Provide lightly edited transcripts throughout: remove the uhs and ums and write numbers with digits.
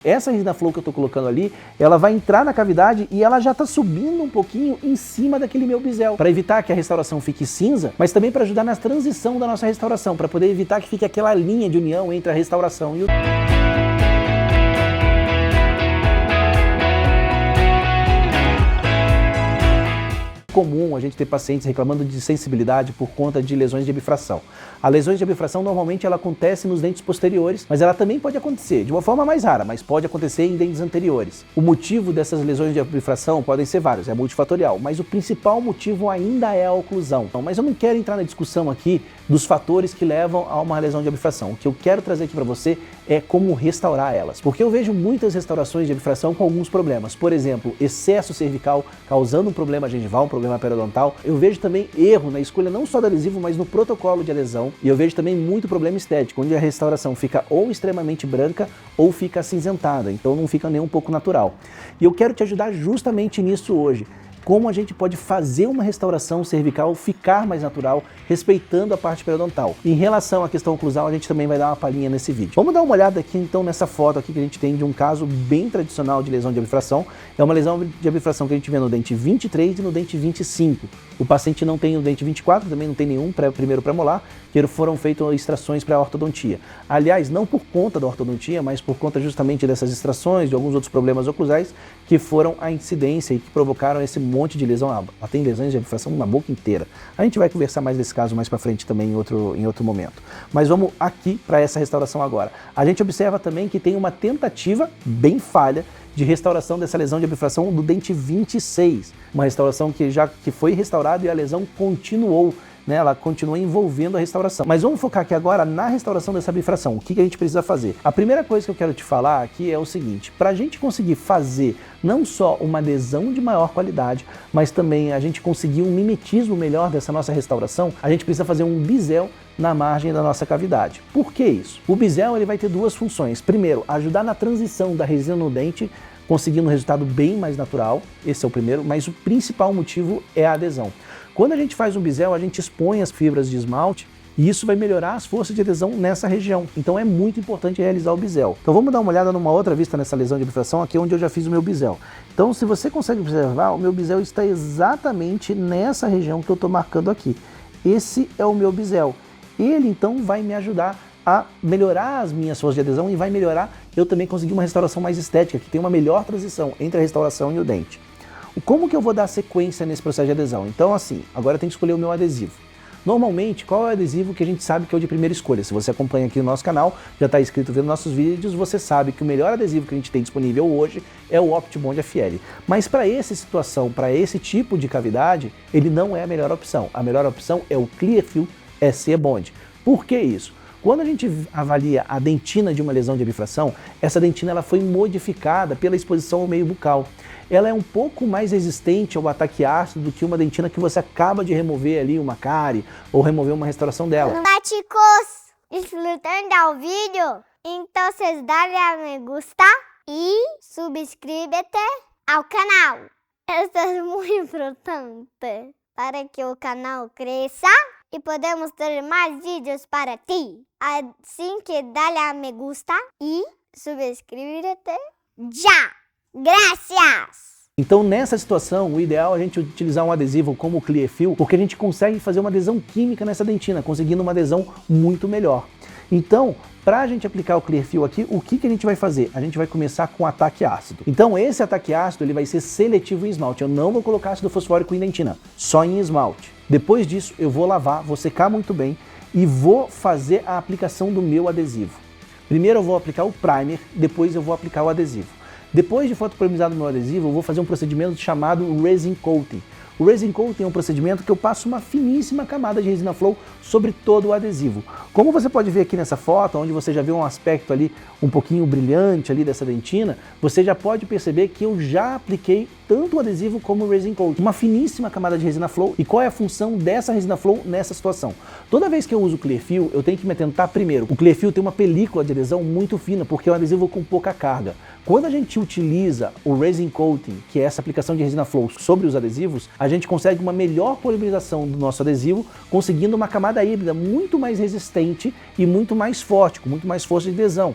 Essa resina flow que eu estou colocando ali, ela vai entrar na cavidade e ela já está subindo um pouquinho em cima daquele meu bisel, para evitar que a restauração fique cinza, mas também para ajudar na transição da nossa restauração, para poder evitar que fique aquela linha de união entre a restauração e o... comum a gente ter pacientes reclamando de sensibilidade por conta de lesões de bifração. A lesões de bifração normalmente ela acontece nos dentes posteriores, mas ela também pode acontecer de uma forma mais rara, mas pode acontecer em dentes anteriores. O motivo dessas lesões de bifração podem ser vários, é multifatorial, mas o principal motivo ainda é a oclusão. Então, mas eu não quero entrar na discussão aqui dos fatores que levam a uma lesão de bifração. O que eu quero trazer aqui para você é como restaurar elas, porque eu vejo muitas restaurações de bifração com alguns problemas. Por exemplo, excesso cervical causando um problema gengival, um problema periodontal. Eu vejo também erro na escolha não só do adesivo, mas no protocolo de adesão. E eu vejo também muito problema estético, onde a restauração fica ou extremamente branca ou fica acinzentada, então não fica nem um pouco natural. E eu quero te ajudar justamente nisso hoje. Como a gente pode fazer uma restauração cervical ficar mais natural, respeitando a parte periodontal. Em relação à questão oclusal, a gente também vai dar uma palhinha nesse vídeo. Vamos dar uma olhada aqui então nessa foto aqui que a gente tem de um caso bem tradicional de lesão de abifração. É uma lesão de abifração que a gente vê no dente 23 e no dente 25. O paciente não tem o dente 24, também não tem nenhum primeiro premolar, que foram feitas extrações para a ortodontia. Aliás, não por conta da ortodontia, mas por conta justamente dessas extrações, de alguns outros problemas oclusais, que foram a incidência e que provocaram esse monte de lesão. Ela tem lesões de abifração na boca inteira. A gente vai conversar mais desse caso mais para frente também em outro momento. Mas vamos aqui para essa restauração agora. A gente observa também que tem uma tentativa bem falha de restauração dessa lesão de abifração do dente 26. Uma restauração que foi restaurada e a lesão continuou. Ela continua envolvendo a restauração. Mas vamos focar aqui agora na restauração dessa bifração. O que a gente precisa fazer? A primeira coisa que eu quero te falar aqui é o seguinte: para a gente conseguir fazer não só uma adesão de maior qualidade, mas também a gente conseguir um mimetismo melhor dessa nossa restauração, a gente precisa fazer um bisel na margem da nossa cavidade. Por que isso? O bisel ele vai ter duas funções. Primeiro, ajudar na transição da resina no dente, conseguindo um resultado bem mais natural. Esse é o primeiro, mas o principal motivo é a adesão. Quando a gente faz um bisel, a gente expõe as fibras de esmalte e isso vai melhorar as forças de adesão nessa região. Então é muito importante realizar o bisel. Então vamos dar uma olhada numa outra vista nessa lesão de bifração, aqui onde eu já fiz o meu bisel. Então se você consegue observar, o meu bisel está exatamente nessa região que eu estou marcando aqui. Esse é o meu bisel. Ele então vai me ajudar a melhorar as minhas forças de adesão e vai melhorar eu também conseguir uma restauração mais estética, que tem uma melhor transição entre a restauração e o dente. Como que eu vou dar sequência nesse processo de adesão? Então assim, agora eu tenho que escolher o meu adesivo. Normalmente, qual é o adesivo que a gente sabe que é o de primeira escolha? Se você acompanha aqui no nosso canal, já está inscrito vendo nossos vídeos, você sabe que o melhor adesivo que a gente tem disponível hoje é o Optibond FL. Mas para essa situação, para esse tipo de cavidade, ele não é a melhor opção. A melhor opção é o Clearfill SE Bond. Por que isso? Quando a gente avalia a dentina de uma lesão de bifração, essa dentina ela foi modificada pela exposição ao meio bucal. Ela é um pouco mais resistente ao ataque ácido do que uma dentina que você acaba de remover ali uma cárie ou remover uma restauração dela. Olá, chicos! Disfrutando ao vídeo? Então, vocês dale a me gusta e subscríbete ao canal. Isso é muito importante para que o canal cresça e podemos ter mais vídeos para ti. Assim que dale a me gusta e subscríbete já. Graças! Então nessa situação, o ideal é a gente utilizar um adesivo como o Clearfill, porque a gente consegue fazer uma adesão química nessa dentina, conseguindo uma adesão muito melhor. Então, para a gente aplicar o Clearfill aqui, o que a gente vai fazer? A gente vai começar com ataque ácido. Então esse ataque ácido ele vai ser seletivo em esmalte. Eu não vou colocar ácido fosfórico em dentina, só em esmalte. Depois disso eu vou lavar, vou secar muito bem e vou fazer a aplicação do meu adesivo. Primeiro eu vou aplicar o primer, depois eu vou aplicar o adesivo. Depois de fotopolimizar o meu adesivo, eu vou fazer um procedimento chamado resin coating. O resin coating é um procedimento que eu passo uma finíssima camada de resina flow sobre todo o adesivo. Como você pode ver aqui nessa foto, onde você já vê um aspecto ali um pouquinho brilhante ali dessa dentina, você já pode perceber que eu já apliquei tanto o adesivo como o resin coating. Uma finíssima camada de resina flow. E qual é a função dessa resina flow nessa situação? Toda vez que eu uso o Clearfill, eu tenho que me atentar primeiro. O Clearfill tem uma película de adesão muito fina, porque é um adesivo com pouca carga. Quando a gente utiliza o resin coating, que é essa aplicação de resina flow sobre os adesivos, a gente consegue uma melhor polimerização do nosso adesivo, conseguindo uma camada híbrida muito mais resistente e muito mais forte, com muito mais força de adesão.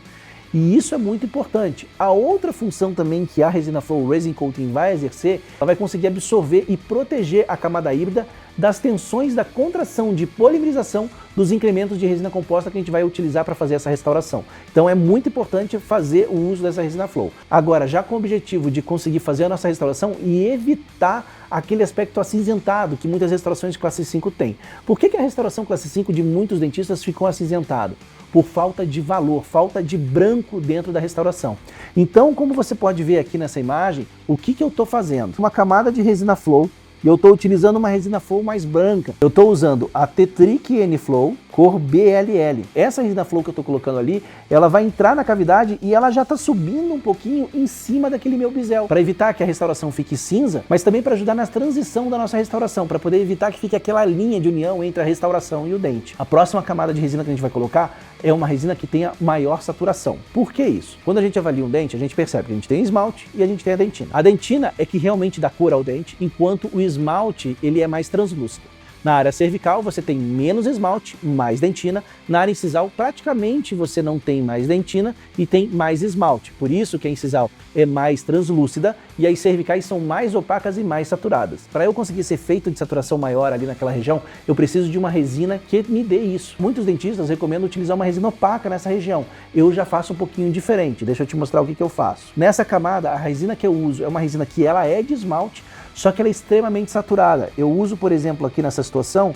E isso é muito importante. A outra função também que a resina Flow Resin Coating vai exercer, ela vai conseguir absorver e proteger a camada híbrida das tensões da contração de polimerização dos incrementos de resina composta que a gente vai utilizar para fazer essa restauração. Então é muito importante fazer o uso dessa resina Flow. Agora, já com o objetivo de conseguir fazer a nossa restauração e evitar aquele aspecto acinzentado que muitas restaurações de classe 5 têm. Por que a restauração classe 5 de muitos dentistas ficou acinzentado? Por falta de valor, falta de branco dentro da restauração. Então, como você pode ver aqui nessa imagem, o que eu estou fazendo? Uma camada de resina Flow, e eu estou utilizando uma resina Flow mais branca. Eu estou usando a Tetric N-Flow, cor BLL. Essa resina Flow que eu estou colocando ali, ela vai entrar na cavidade e ela já está subindo um pouquinho em cima daquele meu bisel, para evitar que a restauração fique cinza, mas também para ajudar na transição da nossa restauração, para poder evitar que fique aquela linha de união entre a restauração e o dente. A próxima camada de resina que a gente vai colocar é uma resina que tenha maior saturação. Por que isso? Quando a gente avalia um dente, a gente percebe que a gente tem esmalte e a gente tem a dentina. A dentina é que realmente dá cor ao dente, enquanto o esmalte ele é mais translúcido. Na área cervical você tem menos esmalte, mais dentina. Na área incisal praticamente você não tem mais dentina e tem mais esmalte. Por isso que a incisal é mais translúcida e as cervicais são mais opacas e mais saturadas. Para eu conseguir esse efeito de saturação maior ali naquela região, eu preciso de uma resina que me dê isso. Muitos dentistas recomendam utilizar uma resina opaca nessa região. Eu já faço um pouquinho diferente. Deixa eu te mostrar o que eu faço. Nessa camada, a resina que eu uso é uma resina que ela é de esmalte, só que ela é extremamente saturada. Eu uso, por exemplo, aqui nessa situação,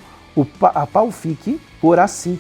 a Palfic por A5,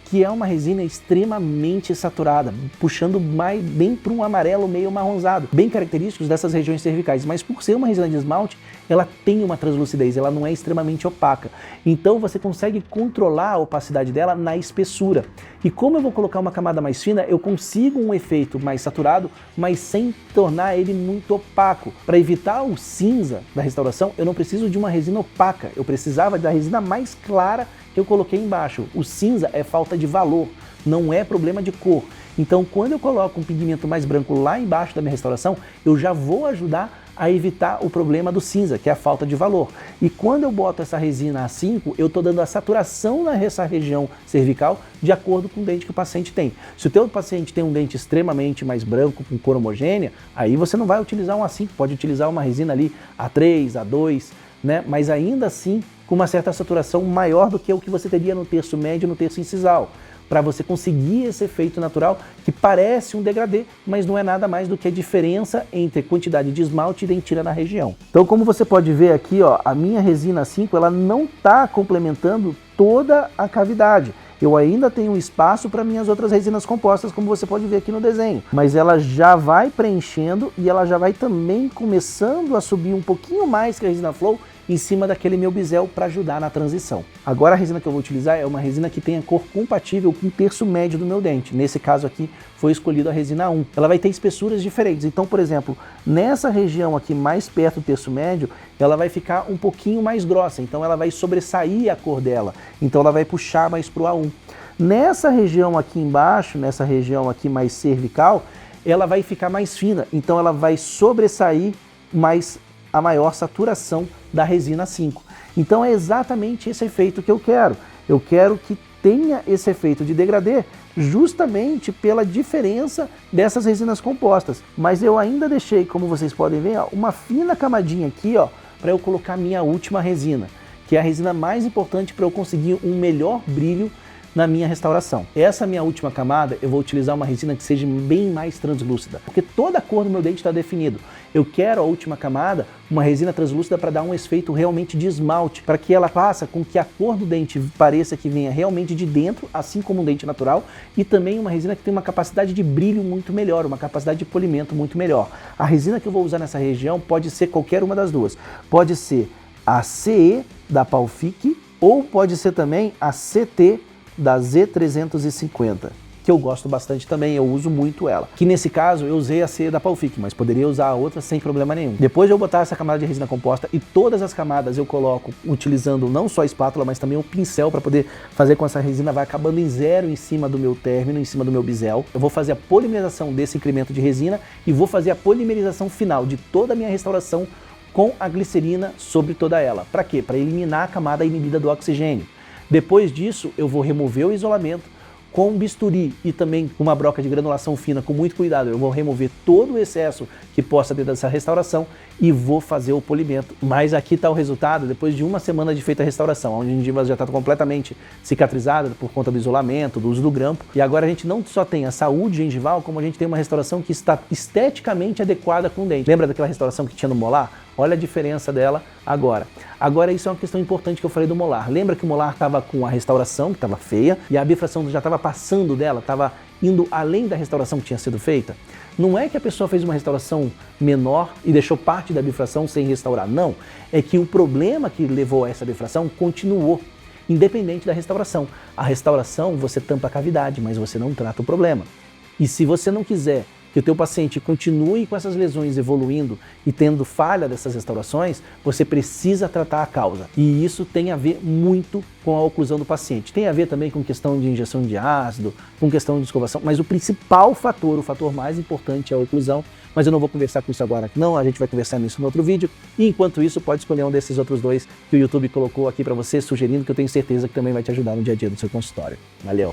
que é uma resina extremamente saturada, puxando bem para um amarelo meio marronzado, bem característicos dessas regiões cervicais. Mas por ser uma resina de esmalte, ela tem uma translucidez, ela não é extremamente opaca. Então você consegue controlar a opacidade dela na espessura. E como eu vou colocar uma camada mais fina, eu consigo um efeito mais saturado, mas sem tornar ele muito opaco. Para evitar o cinza da restauração, eu não preciso de uma resina opaca, eu precisava da resina mais clara que eu coloquei embaixo. O cinza é falta de valor, não é problema de cor. Então, quando eu coloco um pigmento mais branco lá embaixo da minha restauração, eu já vou ajudar a evitar o problema do cinza, que é a falta de valor. E quando eu boto essa resina A5, eu estou dando a saturação nessa região cervical de acordo com o dente que o paciente tem. Se o teu paciente tem um dente extremamente mais branco, com cor homogênea, aí você não vai utilizar um A5, pode utilizar uma resina ali A3, A2, né? Mas ainda assim com uma certa saturação maior do que o que você teria no terço médio e no terço incisal, para você conseguir esse efeito natural que parece um degradê, mas não é nada mais do que a diferença entre quantidade de esmalte e dentina na região. Então, como você pode ver aqui, ó, a minha resina 5 ela não está complementando toda a cavidade. Eu ainda tenho espaço para minhas outras resinas compostas, como você pode ver aqui no desenho. Mas ela já vai preenchendo e ela já vai também começando a subir um pouquinho mais que a resina Flow em cima daquele meu bisel para ajudar na transição. Agora a resina que eu vou utilizar é uma resina que tem a cor compatível com o terço médio do meu dente. Nesse caso aqui foi escolhido a resina 1. Ela vai ter espessuras diferentes. Então, por exemplo, nessa região aqui mais perto do terço médio, ela vai ficar um pouquinho mais grossa. Então ela vai sobressair a cor dela. Então ela vai puxar mais para o A1. Nessa região aqui embaixo, nessa região aqui mais cervical, ela vai ficar mais fina. Então ela vai sobressair mais a maior saturação da resina 5. Então é exatamente esse efeito que eu quero. Eu quero que tenha esse efeito de degradê justamente pela diferença dessas resinas compostas. Mas eu ainda deixei, como vocês podem ver, uma fina camadinha aqui, ó, para eu colocar minha última resina, que é a resina mais importante para eu conseguir um melhor brilho na minha restauração. Essa minha última camada, eu vou utilizar uma resina que seja bem mais translúcida, porque toda a cor do meu dente está definido. Eu quero a última camada, uma resina translúcida para dar um efeito realmente de esmalte, para que ela faça com que a cor do dente pareça que venha realmente de dentro, assim como um dente natural, e também uma resina que tem uma capacidade de brilho muito melhor, uma capacidade de polimento muito melhor. A resina que eu vou usar nessa região pode ser qualquer uma das duas. Pode ser a CE da Palfic ou pode ser também a CT da Z350, que eu gosto bastante também, eu uso muito ela. Que nesse caso eu usei a CE da Palfic, mas poderia usar a outra sem problema nenhum. Depois de eu botar essa camada de resina composta e todas as camadas eu coloco utilizando não só a espátula, mas também o pincel para poder fazer com essa resina vai acabando em zero em cima do meu término, em cima do meu bisel. Eu vou fazer a polimerização desse incremento de resina e vou fazer a polimerização final de toda a minha restauração com a glicerina sobre toda ela. Para quê? Para eliminar a camada inibida do oxigênio. Depois disso, eu vou remover o isolamento, com bisturi e também com uma broca de granulação fina, com muito cuidado, eu vou remover todo o excesso que possa ter dessa restauração e vou fazer o polimento. Mas aqui está o resultado depois de uma semana de feita a restauração, onde a gengiva já está completamente cicatrizada por conta do isolamento, do uso do grampo. E agora a gente não só tem a saúde gengival, como a gente tem uma restauração que está esteticamente adequada com o dente. Lembra daquela restauração que tinha no molar? Olha a diferença dela agora. Agora isso é uma questão importante que eu falei do molar. Lembra que o molar estava com a restauração, que estava feia, e a bifração já estava passando dela, estava indo além da restauração que tinha sido feita? Não é que a pessoa fez uma restauração menor e deixou parte da bifração sem restaurar, não. É que o problema que levou a essa bifração continuou, independente da restauração. A restauração você tampa a cavidade, mas você não trata o problema. E se você não quiser que o teu paciente continue com essas lesões evoluindo e tendo falha dessas restaurações, você precisa tratar a causa. E isso tem a ver muito com a oclusão do paciente. Tem a ver também com questão de injeção de ácido, com questão de escovação, mas o principal fator, o fator mais importante é a oclusão. Mas eu não vou conversar com isso agora não, a gente vai conversar nisso no outro vídeo. E enquanto isso, pode escolher um desses outros dois que o YouTube colocou aqui para você, sugerindo, que eu tenho certeza que também vai te ajudar no dia a dia do seu consultório. Valeu!